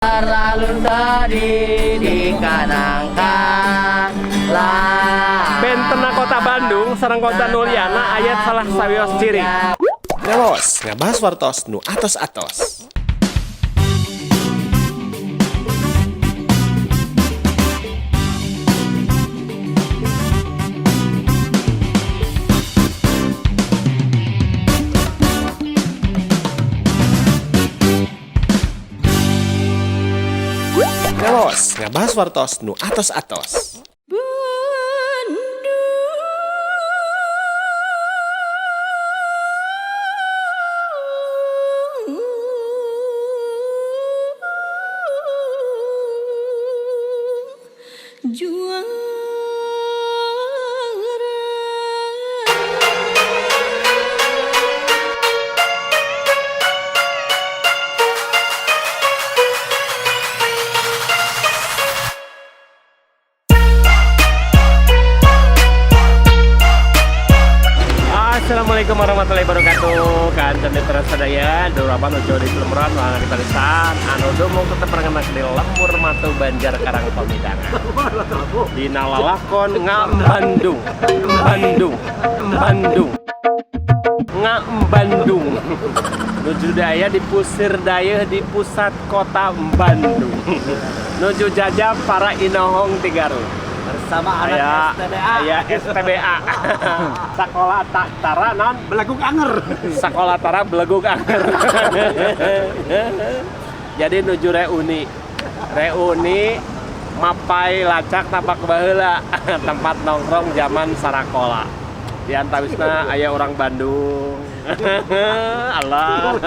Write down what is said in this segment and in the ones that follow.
Terlalu sedih di kanangka lah. Bentena Kota Bandung sareng Kota Nulyana ayat salah sawios ciri. Ngalos, ngabahas wartos nu atos-atos. Ngalos, ngabahas wartos nu atos-atos. Assalamualaikum warahmatullahi wabarakatuh. Kancan mitra sadaya, Dorapan Ojo di Slemeran, Langan kita lisan. Anu dumung tetep rengenak di Lembur Matu Banjar Karang Pamidangan. Di Nalalakon Bandung, Bandung. Nuju daya di Pusir Daya di pusat kota Bandung. Nuju jajab para inohong Tigarut. Bersama anak STBA. Ya STBA. Sekolah Tara non Belaguk anger. Sekolah Tara Beleguk Anger. Jadi nuju reuni mapai lacak tapak baheula tempat nongkrong zaman sarakola. Di antawisna aya orang Bandung. Allah.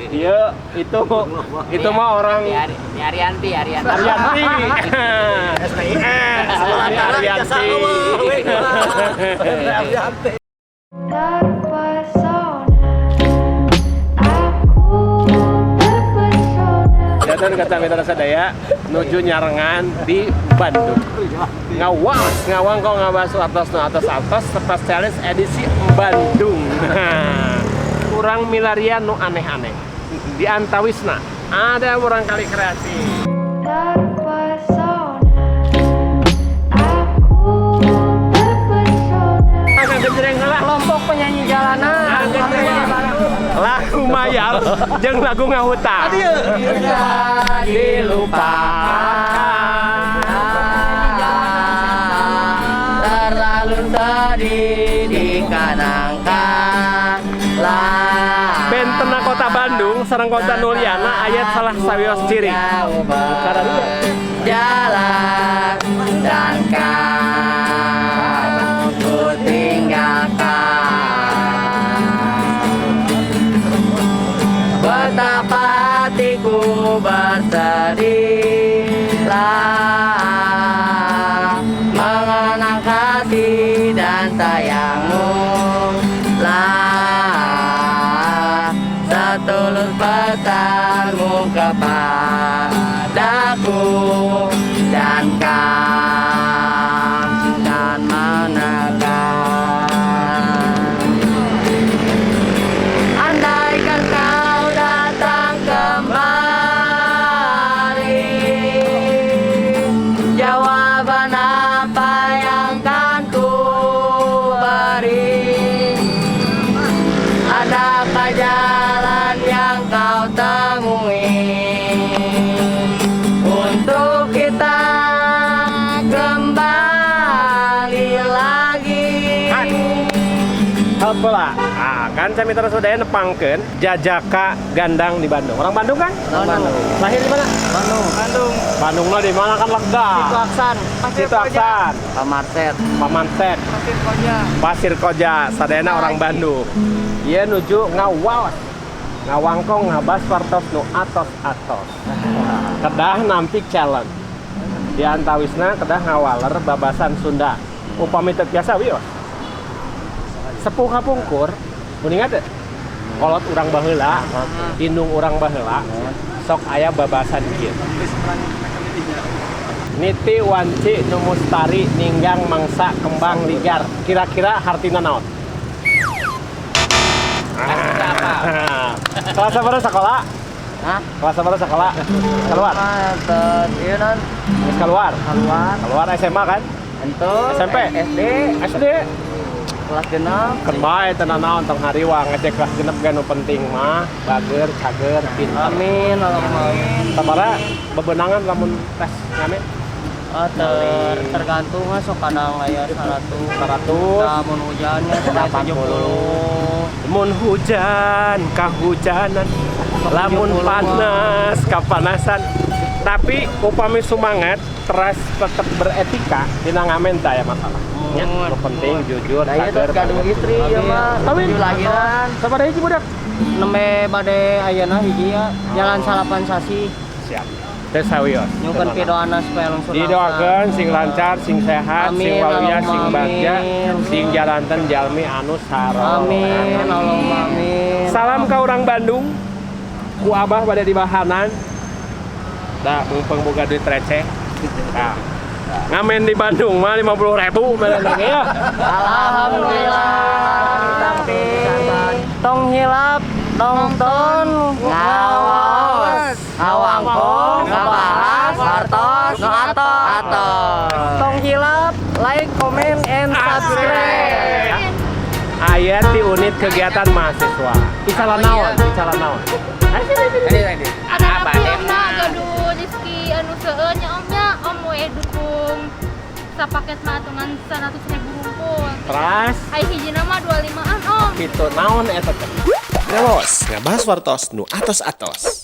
Iya, itu mah orang Arianti. Arianti. Arianti. Dan kata mitra sadaya nuju nyarengan di Bandung. Ngawang kok ngabas atas spesialis edisi Bandung. Kurang milarian nu aneh-aneh. Di antawisna ada orang kali kreasi. Agak genjreng lah Kelompok penyanyi jalanan. lagu mayal jeung lagu ngahuta. Dilupakan. Terlalu sedih di kanangka lah. Bentena Kota Bandung sareng Kota Nulyana ayat salah sawios ciri. Jalan dan kan ku tinggalkan. Betapa hatiku bersedihlah mengenang kasih dan sayangmu lah. Setulus pesanmu kepadaku dan kan menekan. Andaikan kau datang kembali, jawaban apa yang kan ku beri? Adakah jalan yang kau temui untuk kita kembali lagi? Heula. Kan saya mitra sadaya nepangkeun Jajaka Gandang di Bandung. Orang Bandung kan? Bandung. Lahir di mana? Bandung. Bandung mah di mana kan lega. Situ Aksan. Pamanset. Pasir Koja. Sadayana orang Bandung. Ieu nuju ngawangkong ngabas wartos nu atos-atos. Kedah nampik challenge. Di antawisna kedah ngawaler babasan Sunda. Upami teu biasa wios. Sepuh kapungkur, kuningat deh. Kolot urang baheula, indung urang baheula, sok aya babasan kieu. Niti wanci nu mustari ninggang mangsa kembang ligar. Kira-kira hartina naon? Kelas berapa? Kelas berapa sekolah? Hah? Kelas berapa sekolah? Keluar. Iya non. Terus keluar. Keluar. Keluar SMA kan? Itu. SMP. SD. Kelas genap. Kan bae tenan naon tong hariwang ngecek kelas genep ganu penting mah. Bager, cager, pintar. Amin, Allahumma amin. Sabara bebenangan lamun tes ngamen. Tergantung sok kadang aya 100. Mun hujannya 70. Mun hujan kahujanan, lamun panas kapanasan. Tapi upami semangat terus tetap beretika dina ngamen teh ya masalah. Ya, nu penting jujur, Nah, cager. gadung istri ya mah. Kawin lahiran. Sabaraha hiji budak? Nembe bade ayeuna hiji ya. Jalan Salapan Sasi. Siap. Teh sawios. Nyukeun pidoana supaya langsung. Didoakeun sing lancar, sing sehat, sing Amin, walia, sing Allahumma bagja, amin. sing jalanten jalmi anu sareng. Amin, Allahumma amin. Salam ka urang Bandung. Ku Abah bade di bahanan. Da mumpung boga duit receh. Nah. Ngamen di Bandung mah 50.000 bener ya. Alhamdulillah. Tapi tong hilap, nonton, ngawas, ngawangkong, ngabahas, hartos, atos. Tong hilap, like, comment, and subscribe. Ayat di unit kegiatan mahasiswa. Bicara naon? Ada na gaduh Rizky anu seueur nya omnya om we dukung sapaket mah dengan 100.000 hungkul. Terus Ai hijina mah 25-an om. kitu naon eta teh? Ngelos, ngabahas wartos nu atos-atos.